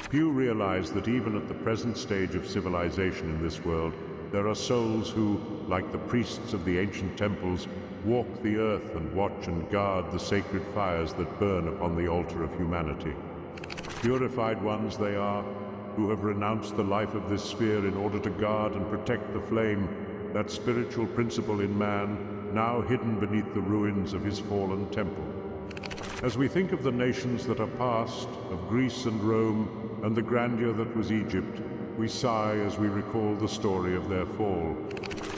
Few realize that even at the present stage of civilization in this world, there are souls who, like the priests of the ancient temples, walk the earth and watch and guard the sacred fires that burn upon the altar of humanity. Purified ones they are, who have renounced the life of this sphere in order to guard and protect the flame, that spiritual principle in man, now hidden beneath the ruins of his fallen temple. As we think of the nations that are past, of Greece and Rome, and the grandeur that was Egypt, we sigh as we recall the story of their fall.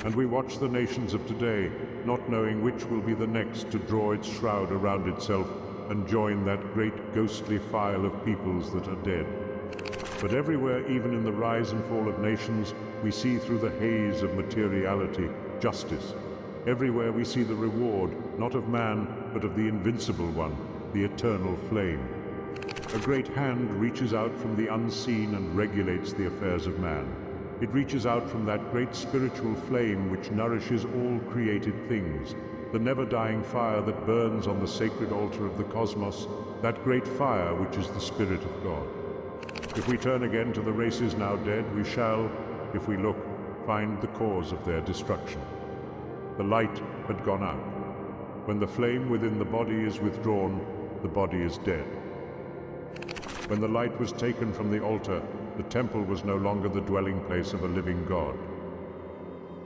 And we watch the nations of today, not knowing which will be the next to draw its shroud around itself and join that great ghostly file of peoples that are dead. But everywhere, even in the rise and fall of nations, we see through the haze of materiality, justice. Everywhere we see the reward, not of man, but of the invincible one, the eternal flame. A great hand reaches out from the unseen and regulates the affairs of man. It reaches out from that great spiritual flame which nourishes all created things, the never-dying fire that burns on the sacred altar of the cosmos, that great fire which is the Spirit of God. If we turn again to the races now dead, we shall, if we look, find the cause of their destruction. The light had gone out. When the flame within the body is withdrawn, the body is dead. When the light was taken from the altar, the temple was no longer the dwelling place of a living God.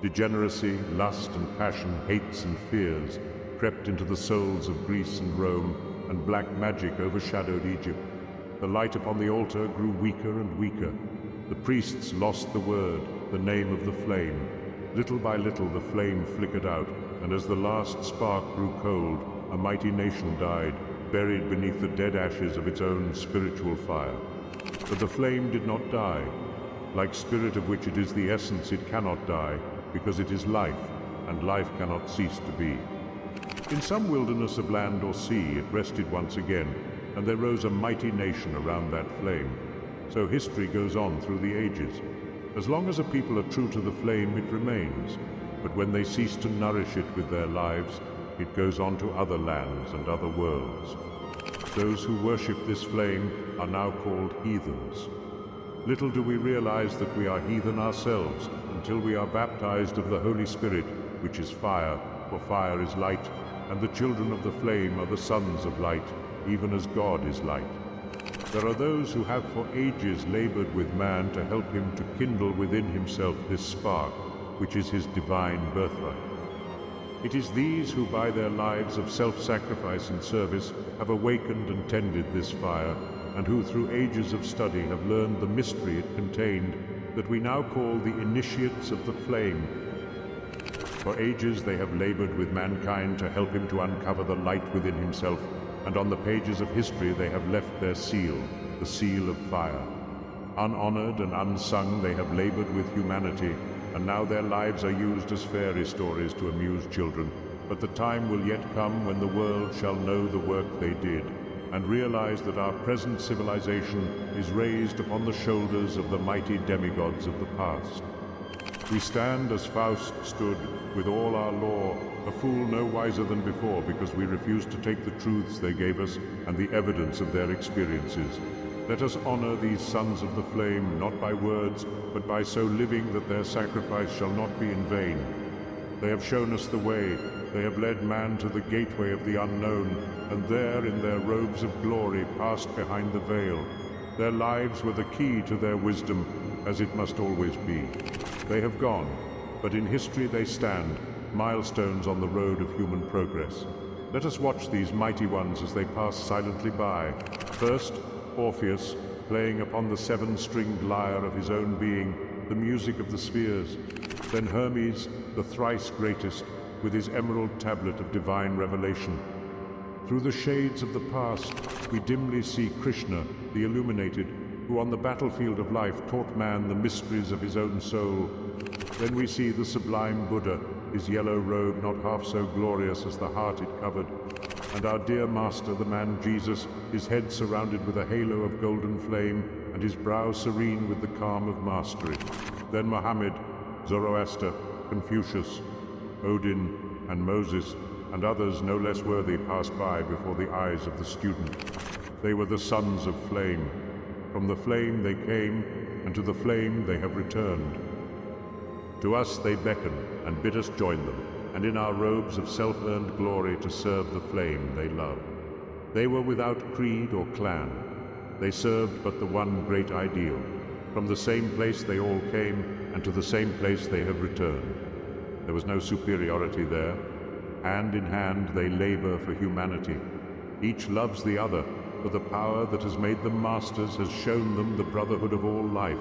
Degeneracy, lust and passion, hates and fears crept into the souls of Greece and Rome, and black magic overshadowed Egypt. The light upon the altar grew weaker and weaker. The priests lost the word, the name of the flame. Little by little the flame flickered out, and as the last spark grew cold, a mighty nation died, buried beneath the dead ashes of its own spiritual fire. But the flame did not die. Like spirit of which it is the essence, it cannot die, because it is life, and life cannot cease to be. In some wilderness of land or sea it rested once again, and there rose a mighty nation around that flame. So history goes on through the ages. As long as a people are true to the flame, it remains. But when they cease to nourish it with their lives, it goes on to other lands and other worlds. Those who worship this flame are now called heathens. Little do we realize that we are heathen ourselves until we are baptized of the Holy Spirit, which is fire, for fire is light, and the children of the flame are the sons of light, even as God is light. There are those who have for ages labored with man to help him to kindle within himself this spark, which is his divine birthright. It is these who by their lives of self-sacrifice and service have awakened and tended this fire, and who through ages of study have learned the mystery it contained, that we now call the initiates of the flame. For ages they have labored with mankind to help him to uncover the light within himself, and on the pages of history they have left their seal, the seal of fire. Unhonored and unsung they have labored with humanity, and now their lives are used as fairy stories to amuse children. But the time will yet come when the world shall know the work they did, and realize that our present civilization is raised upon the shoulders of the mighty demigods of the past. We stand as Faust stood, with all our law, a fool no wiser than before, because we refuse to take the truths they gave us and the evidence of their experiences. Let us honor these sons of the flame, not by words, but by so living that their sacrifice shall not be in vain. They have shown us the way. They have led man to the gateway of the unknown, and there in their robes of glory passed behind the veil. Their lives were the key to their wisdom, as it must always be. They have gone, but in history they stand, milestones on the road of human progress. Let us watch these mighty ones as they pass silently by. First, Orpheus, playing upon the seven-stringed lyre of his own being, the music of the spheres. Then Hermes, the thrice greatest, with his emerald tablet of divine revelation. Through the shades of the past, we dimly see Krishna, the illuminated, who on the battlefield of life taught man the mysteries of his own soul. Then we see the sublime Buddha, his yellow robe not half so glorious as the heart it covered, and our dear master, the man Jesus, his head surrounded with a halo of golden flame, and his brow serene with the calm of mastery. Then Muhammad, Zoroaster, Confucius, Odin, and Moses, and others no less worthy passed by before the eyes of the student. They were the sons of flame. From the flame they came, and to the flame they have returned. To us they beckon and bid us join them, and in our robes of self-earned glory to serve the flame they love. They were without creed or clan. They served but the one great ideal. From the same place they all came, and to the same place they have returned. There was no superiority there. Hand in hand they labor for humanity. Each loves the other, for the power that has made them masters has shown them the brotherhood of all life.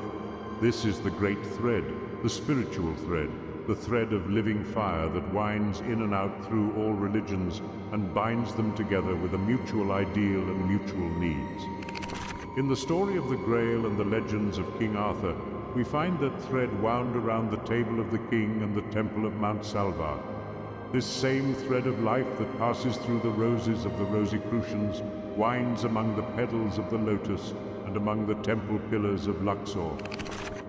This is the great thread, the spiritual thread, the thread of living fire that winds in and out through all religions and binds them together with a mutual ideal and mutual needs. In the story of the Grail and the legends of King Arthur, we find that thread wound around the table of the king and the temple of Mount Salvar. This same thread of life that passes through the roses of the Rosicrucians winds among the petals of the lotus and among the temple pillars of Luxor.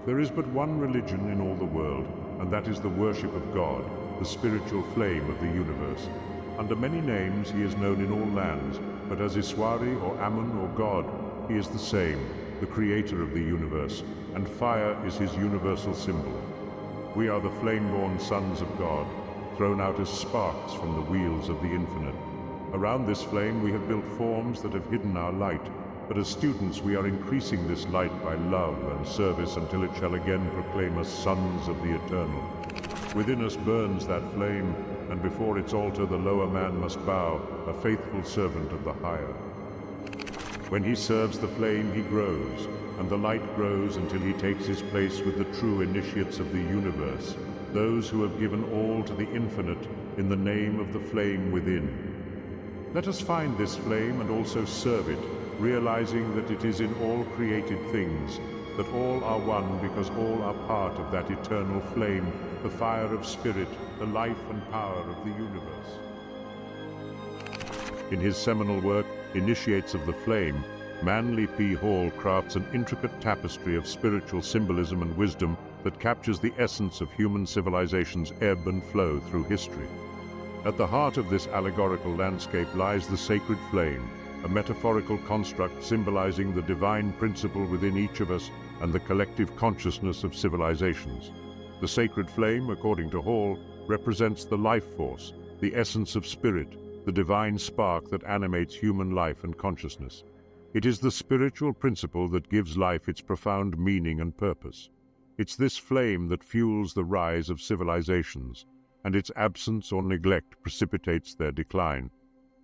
There is but one religion in all the world, and that is the worship of God, the spiritual flame of the universe. Under many names he is known in all lands, but as Iswari or Amun or God, he is the same, the creator of the universe, and fire is his universal symbol. We are the flame-born sons of God, thrown out as sparks from the wheels of the infinite. Around this flame we have built forms that have hidden our light, but as students we are increasing this light by love and service until it shall again proclaim us sons of the eternal. Within us burns that flame, and before its altar the lower man must bow, a faithful servant of the higher. When he serves the flame he grows, and the light grows until he takes his place with the true initiates of the universe, those who have given all to the infinite in the name of the flame within. Let us find this flame and also serve it, realizing that it is in all created things, that all are one because all are part of that eternal flame, the fire of spirit, the life and power of the universe. In his seminal work, Initiates of the Flame, Manly P. Hall crafts an intricate tapestry of spiritual symbolism and wisdom that captures the essence of human civilization's ebb and flow through history. At the heart of this allegorical landscape lies the sacred flame, a metaphorical construct symbolizing the divine principle within each of us and the collective consciousness of civilizations. The sacred flame, according to Hall, represents the life force, the essence of spirit, the divine spark that animates human life and consciousness. It is the spiritual principle that gives life its profound meaning and purpose. It's this flame that fuels the rise of civilizations, and its absence or neglect precipitates their decline.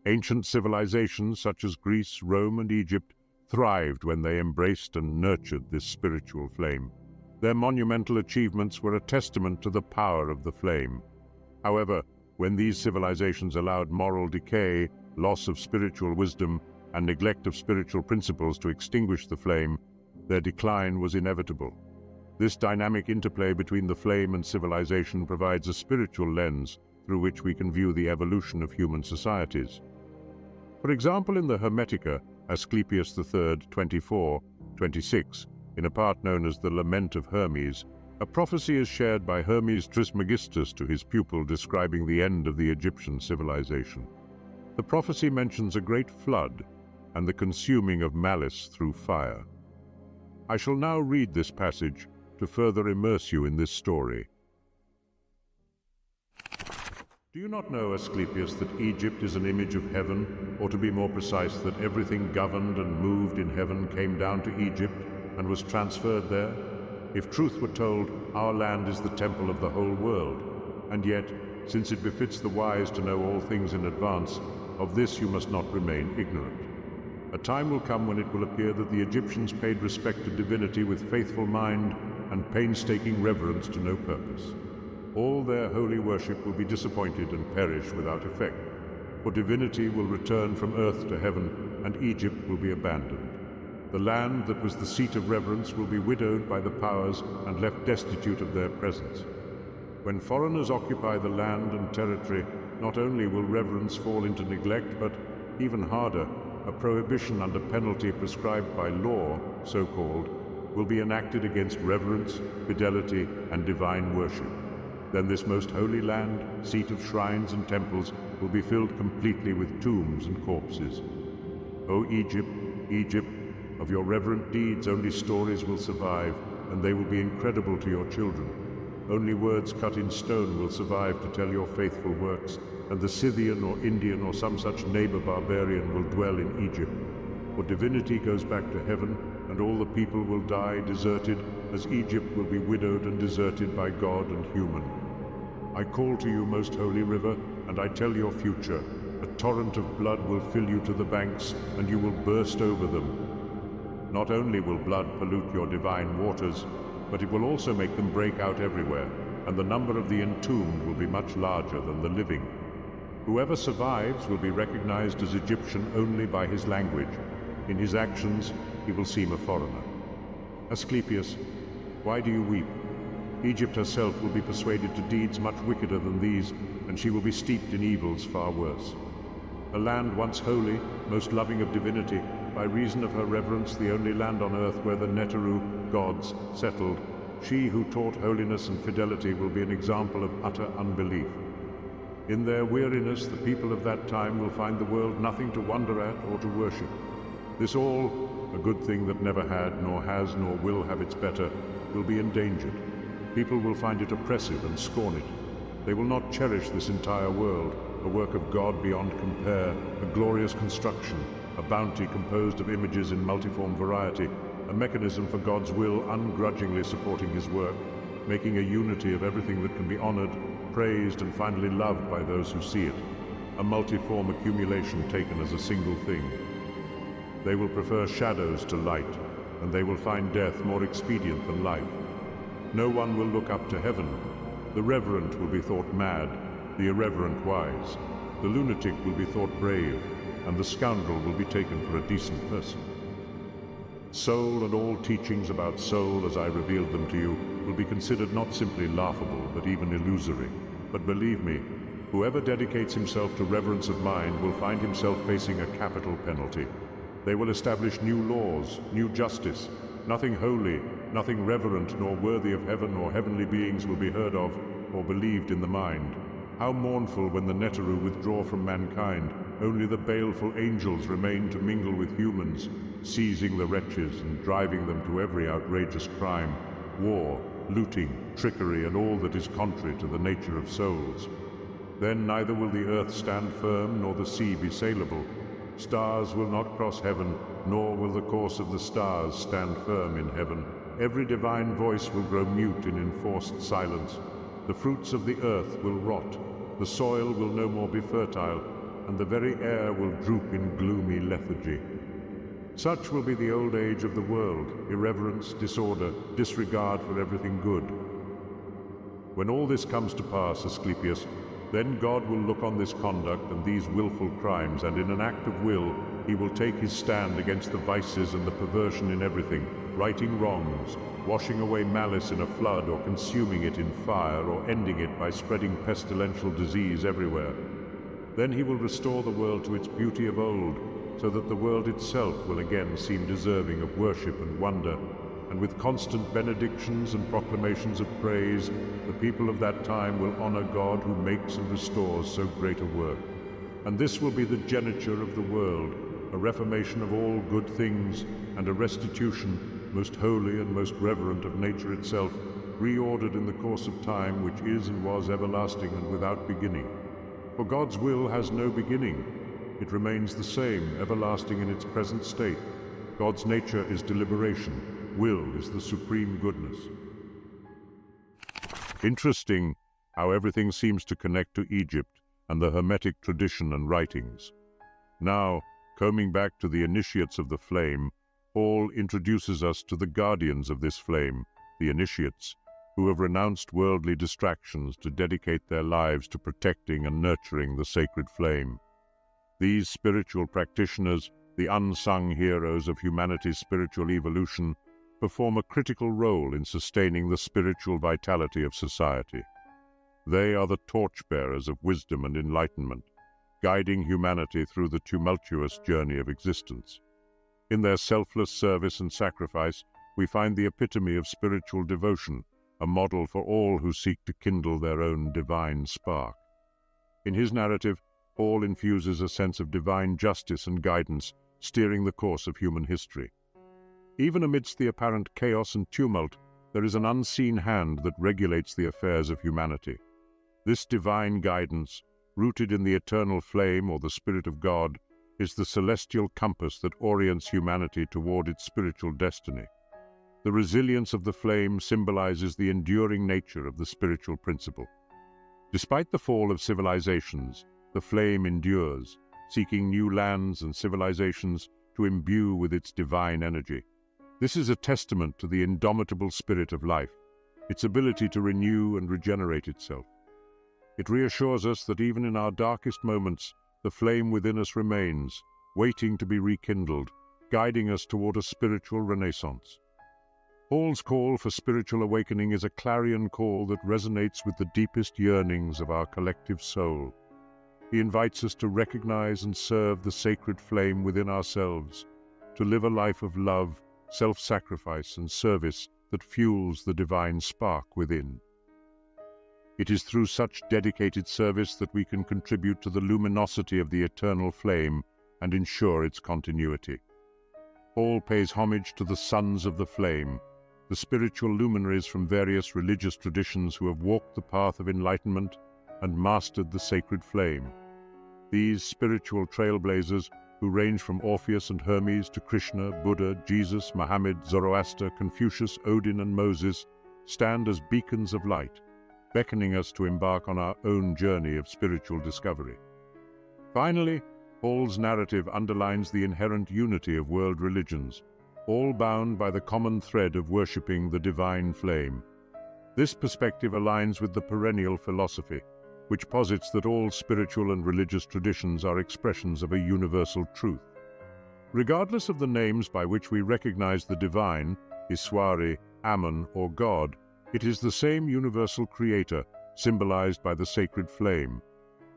Ancient civilizations such as Greece, Rome, and Egypt thrived when they embraced and nurtured this spiritual flame. Their monumental achievements were a testament to the power of the flame. However, when these civilizations allowed moral decay, loss of spiritual wisdom, and neglect of spiritual principles to extinguish the flame, their decline was inevitable. This dynamic interplay between the flame and civilization provides a spiritual lens through which we can view the evolution of human societies. For example, in the Hermetica, Asclepius III, 24:26, in a part known as the Lament of Hermes, a prophecy is shared by Hermes Trismegistus to his pupil describing the end of the Egyptian civilization. The prophecy mentions a great flood and the consuming of malice through fire. I shall now read this passage to further immerse you in this story. Do you not know, Asclepius, that Egypt is an image of heaven, or to be more precise, that everything governed and moved in heaven came down to Egypt and was transferred there? If truth were told, our land is the temple of the whole world. And yet, since it befits the wise to know all things in advance, of this you must not remain ignorant. A time will come when it will appear that the Egyptians paid respect to divinity with faithful mind and painstaking reverence to no purpose. All their holy worship will be disappointed and perish without effect, for divinity will return from earth to heaven, and Egypt will be abandoned. The land that was the seat of reverence will be widowed by the powers and left destitute of their presence. When foreigners occupy the land and territory, not only will reverence fall into neglect, but, even harder, a prohibition under penalty prescribed by law, so-called, will be enacted against reverence, fidelity, and divine worship. Then this most holy land, seat of shrines and temples, will be filled completely with tombs and corpses. O Egypt, Egypt, Of your reverent deeds only stories will survive, and they will be incredible to your children. Only words cut in stone will survive to tell your faithful works, and the Scythian or Indian or some such neighbor barbarian will dwell in Egypt. For divinity goes back to heaven, and all the people will die deserted, as Egypt will be widowed and deserted by God and human. I call to you, most holy river, and I tell your future. A torrent of blood will fill you to the banks, and you will burst over them. Not only will blood pollute your divine waters, but it will also make them break out everywhere, and the number of the entombed will be much larger than the living. Whoever survives will be recognized as Egyptian only by his language. In his actions, he will seem a foreigner. Asclepius, why do you weep? Egypt herself will be persuaded to deeds much wickeder than these, and she will be steeped in evils far worse. A land once holy, most loving of divinity, by reason of her reverence the only land on earth where the Neteru, gods, settled, she who taught holiness and fidelity will be an example of utter unbelief. In their weariness, the people of that time will find the world nothing to wonder at or to worship. This all, a good thing that never had, nor has, nor will have its better, will be endangered. People will find it oppressive and scorn it. They will not cherish this entire world, a work of God beyond compare, a glorious construction, a bounty composed of images in multiform variety, a mechanism for God's will ungrudgingly supporting his work, making a unity of everything that can be honored, praised, and finally loved by those who see it, a multiform accumulation taken as a single thing. They will prefer shadows to light, and they will find death more expedient than life. No one will look up to heaven. The reverent will be thought mad, the irreverent wise. The lunatic will be thought brave, and the scoundrel will be taken for a decent person. Soul and all teachings about soul as I revealed them to you will be considered not simply laughable, but even illusory. But believe me, whoever dedicates himself to reverence of mind will find himself facing a capital penalty. They will establish new laws, new justice. Nothing holy, nothing reverent nor worthy of heaven or heavenly beings will be heard of or believed in the mind. How mournful when the Neteru withdraw from mankind, only the baleful angels remain to mingle with humans, seizing the wretches and driving them to every outrageous crime, war, looting, trickery, and all that is contrary to the nature of souls. Then neither will the earth stand firm nor the sea be sailable. Stars will not cross heaven, nor will the course of the stars stand firm in heaven. Every divine voice will grow mute in enforced silence. The fruits of the earth will rot. The soil will no more be fertile, and the very air will droop in gloomy lethargy. Such will be the old age of the world, irreverence, disorder, disregard for everything good. When all this comes to pass, Asclepius, then God will look on this conduct and these willful crimes, and in an act of will, he will take his stand against the vices and the perversion in everything, righting wrongs, washing away malice in a flood, or consuming it in fire, or ending it by spreading pestilential disease everywhere. Then he will restore the world to its beauty of old, so that the world itself will again seem deserving of worship and wonder, and with constant benedictions and proclamations of praise, the people of that time will honor God who makes and restores so great a work. And this will be the geniture of the world, a reformation of all good things, and a restitution, most holy and most reverent of nature itself, reordered in the course of time, which is and was everlasting and without beginning. For God's will has no beginning. It remains the same, everlasting in its present state. God's nature is deliberation. Will is the supreme goodness. Interesting how everything seems to connect to Egypt and the Hermetic tradition and writings. Now, coming back to the initiates of the flame, Paul introduces us to the guardians of this flame, the initiates, who have renounced worldly distractions to dedicate their lives to protecting and nurturing the sacred flame. These spiritual practitioners, the unsung heroes of humanity's spiritual evolution, perform a critical role in sustaining the spiritual vitality of society. They are the torchbearers of wisdom and enlightenment, guiding humanity through the tumultuous journey of existence. In their selfless service and sacrifice, we find the epitome of spiritual devotion, a model for all who seek to kindle their own divine spark. In his narrative, Paul infuses a sense of divine justice and guidance, steering the course of human history. Even amidst the apparent chaos and tumult, there is an unseen hand that regulates the affairs of humanity. This divine guidance, rooted in the eternal flame or the Spirit of God, is the celestial compass that orients humanity toward its spiritual destiny. The resilience of the flame symbolizes the enduring nature of the spiritual principle. Despite the fall of civilizations, the flame endures, seeking new lands and civilizations to imbue with its divine energy. This is a testament to the indomitable spirit of life, its ability to renew and regenerate itself. It reassures us that even in our darkest moments, the flame within us remains, waiting to be rekindled, guiding us toward a spiritual renaissance. Paul's call for spiritual awakening is a clarion call that resonates with the deepest yearnings of our collective soul. He invites us to recognize and serve the sacred flame within ourselves, to live a life of love, self-sacrifice, and service that fuels the divine spark within. It is through such dedicated service that we can contribute to the luminosity of the eternal flame and ensure its continuity. Paul pays homage to the sons of the flame, the spiritual luminaries from various religious traditions who have walked the path of enlightenment and mastered the sacred flame. These spiritual trailblazers, who range from Orpheus and Hermes to Krishna, Buddha, Jesus, Muhammad, Zoroaster, Confucius, Odin, and Moses, stand as beacons of light, beckoning us to embark on our own journey of spiritual discovery. Finally, Paul's narrative underlines the inherent unity of world religions, all bound by the common thread of worshipping the divine flame. This perspective aligns with the perennial philosophy, which posits that all spiritual and religious traditions are expressions of a universal truth. Regardless of the names by which we recognize the divine, Iswari, Ammon, or God, it is the same universal creator, symbolized by the sacred flame.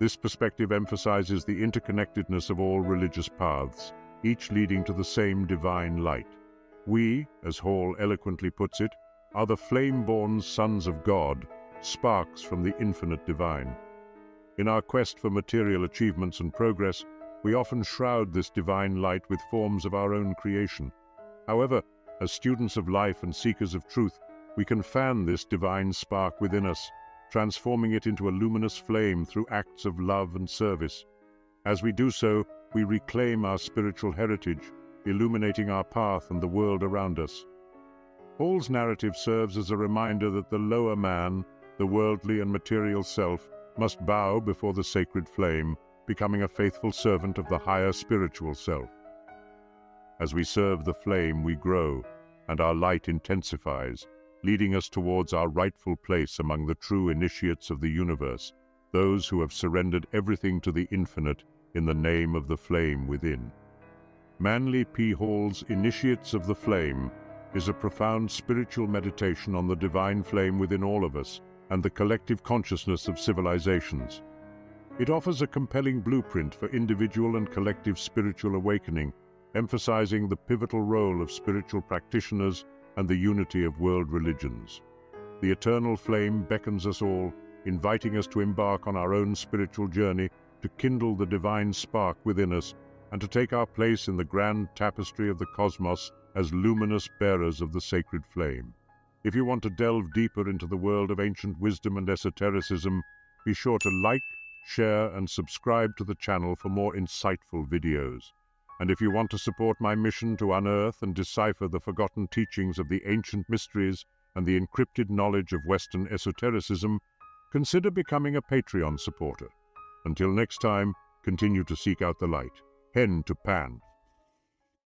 This perspective emphasizes the interconnectedness of all religious paths, each leading to the same divine light. We, as Hall eloquently puts it, are the flame-born sons of God, sparks from the infinite divine. In our quest for material achievements and progress, we often shroud this divine light with forms of our own creation. However, as students of life and seekers of truth, we can fan this divine spark within us, transforming it into a luminous flame through acts of love and service. As we do so, we reclaim our spiritual heritage, illuminating our path and the world around us. Paul's narrative serves as a reminder that the lower man, the worldly and material self, must bow before the sacred flame, becoming a faithful servant of the higher spiritual self. As we serve the flame, we grow, and our light intensifies, leading us towards our rightful place among the true initiates of the universe, those who have surrendered everything to the infinite in the name of the flame within. Manly P. Hall's Initiates of the Flame is a profound spiritual meditation on the divine flame within all of us and the collective consciousness of civilizations. It offers a compelling blueprint for individual and collective spiritual awakening, emphasizing the pivotal role of spiritual practitioners and the unity of world religions. The eternal flame beckons us all, inviting us to embark on our own spiritual journey, to kindle the divine spark within us, and to take our place in the grand tapestry of the cosmos as luminous bearers of the sacred flame. If you want to delve deeper into the world of ancient wisdom and esotericism, be sure to like, share, and subscribe to the channel for more insightful videos. And if you want to support my mission to unearth and decipher the forgotten teachings of the ancient mysteries and the encrypted knowledge of Western esotericism, consider becoming a Patreon supporter. Until next time, continue to seek out the light. Hen to Pan.